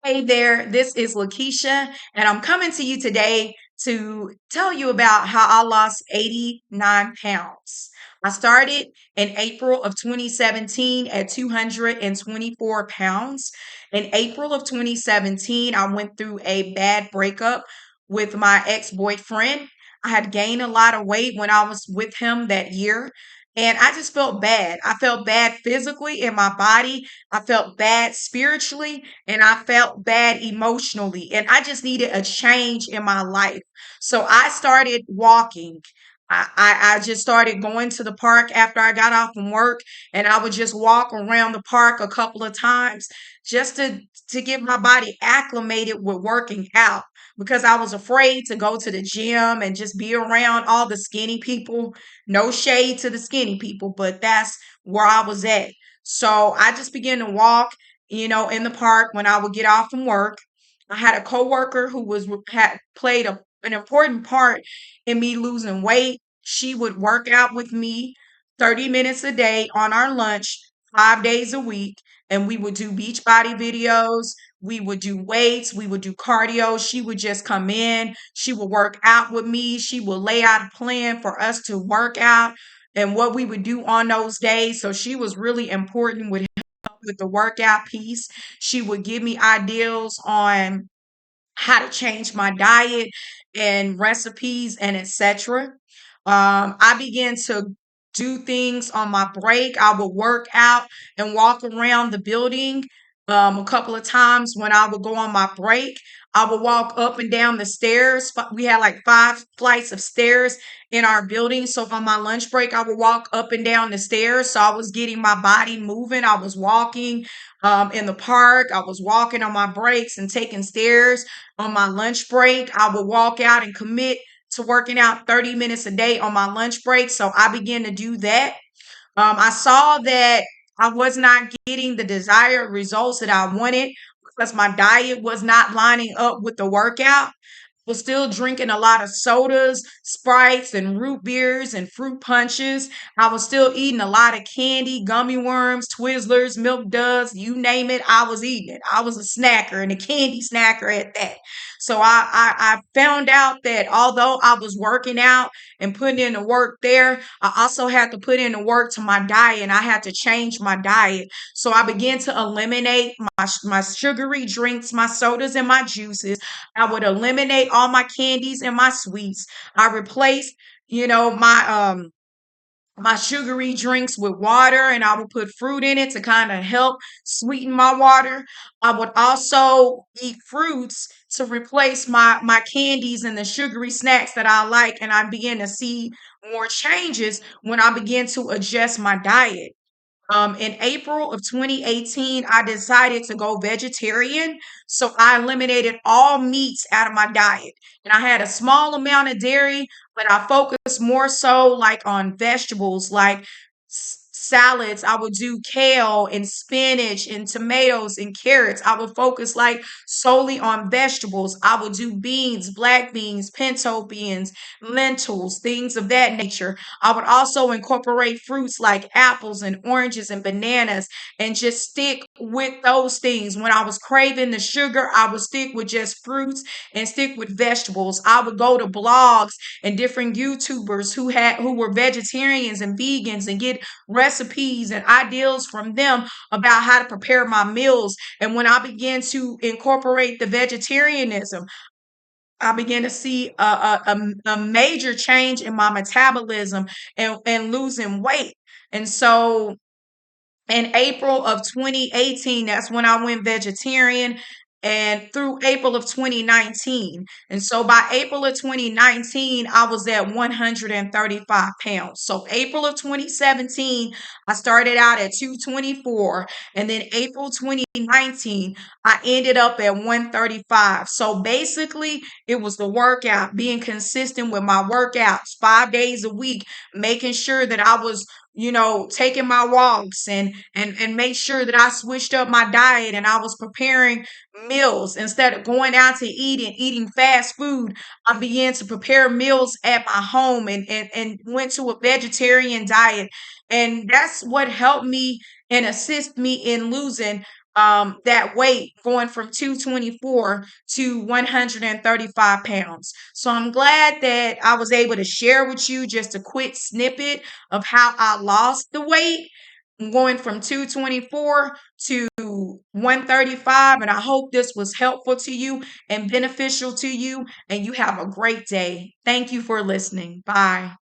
Hey there, this is Lakeisha, and I'm coming to you today to tell you about how I lost 89 pounds. I started in April of 2017 at 224 pounds. In April of 2017, I went through a bad breakup with my ex-boyfriend. I had gained a lot of weight when I was with him that year, and I just felt bad. I felt bad physically in my body. I felt bad spiritually and I felt bad emotionally, and I just needed a change in my life. So I started walking. I just started going to the park after I got off from work, and I would just walk around the park a couple of times just to get my body acclimated with working out because I was afraid to go to the gym and just be around all the skinny people. No shade to the skinny people, but that's where I was at. So I just began to walk, in the park when I would get off from work. I had a coworker who had played an important part in me losing weight. She would work out with me 30 minutes a day on our lunch, 5 days a week, and we would do beach body videos. We would do weights, we would do cardio. She would just come in, she would work out with me, she would lay out a plan for us to work out and what we would do on those days. So she was really important with the workout piece. She would give me ideas on how to change my diet and recipes and etc. I began to do things on my break. I would work out and walk around the building a couple of times when I would go on my break. I would walk up and down the stairs. We had like 5 flights of stairs in our building. So on my lunch break, I would walk up and down the stairs. So I was getting my body moving. I was walking in the park. I was walking on my breaks and taking stairs on my lunch break. I would walk out and commit to working out 30 minutes a day on my lunch break. So I began to do that. I saw that I was not getting the desired results that I wanted because my diet was not lining up with the workout. Was still drinking a lot of sodas, Sprites, and root beers and fruit punches. I was still eating a lot of candy, gummy worms, Twizzlers, Milk Duds, you name it, I was eating it. I was a snacker and a candy snacker at that. So I found out that although I was working out and putting in the work there, I also had to put in the work to my diet and I had to change my diet. So I began to eliminate my sugary drinks, my sodas, and my juices. I would eliminate all my candies and my sweets. I replaced, my sugary drinks with water and I would put fruit in it to kind of help sweeten my water. I would also eat fruits to replace my candies and the sugary snacks that I like, and I began to see more changes when I began to adjust my diet. In April of 2018, I decided to go vegetarian. So I eliminated all meats out of my diet. And I had a small amount of dairy, but I focused more so like on vegetables, like salads. I would do kale and spinach and tomatoes and carrots. I would focus like solely on vegetables. I would do beans, black beans, pinto beans, lentils, things of that nature. I would also incorporate fruits like apples and oranges and bananas and just stick with those things. When I was craving the sugar, I would stick with just fruits and stick with vegetables. I would go to blogs and different YouTubers who were vegetarians and vegans and get recipes and ideas from them about how to prepare my meals. And when I began to incorporate the vegetarianism, I began to see a major change in my metabolism and losing weight. And so in April of 2018, that's when I went vegetarian, and through April of 2019. And so by April of 2019, I was at 135 pounds. So April of 2017, I started out at 224. And then April 2019, I ended up at 135. So basically, it was the workout, being consistent with my workouts 5 days a week, making sure that I was taking my walks and make sure that I switched up my diet and I was preparing meals instead of going out to eat and eating fast food. I began to prepare meals at my home and went to a vegetarian diet. And that's what helped me and assist me in losing that weight going from 224 to 135 pounds. So I'm glad that I was able to share with you just a quick snippet of how I lost the weight going from 224 to 135. And I hope this was helpful to you and beneficial to you. And you have a great day. Thank you for listening. Bye.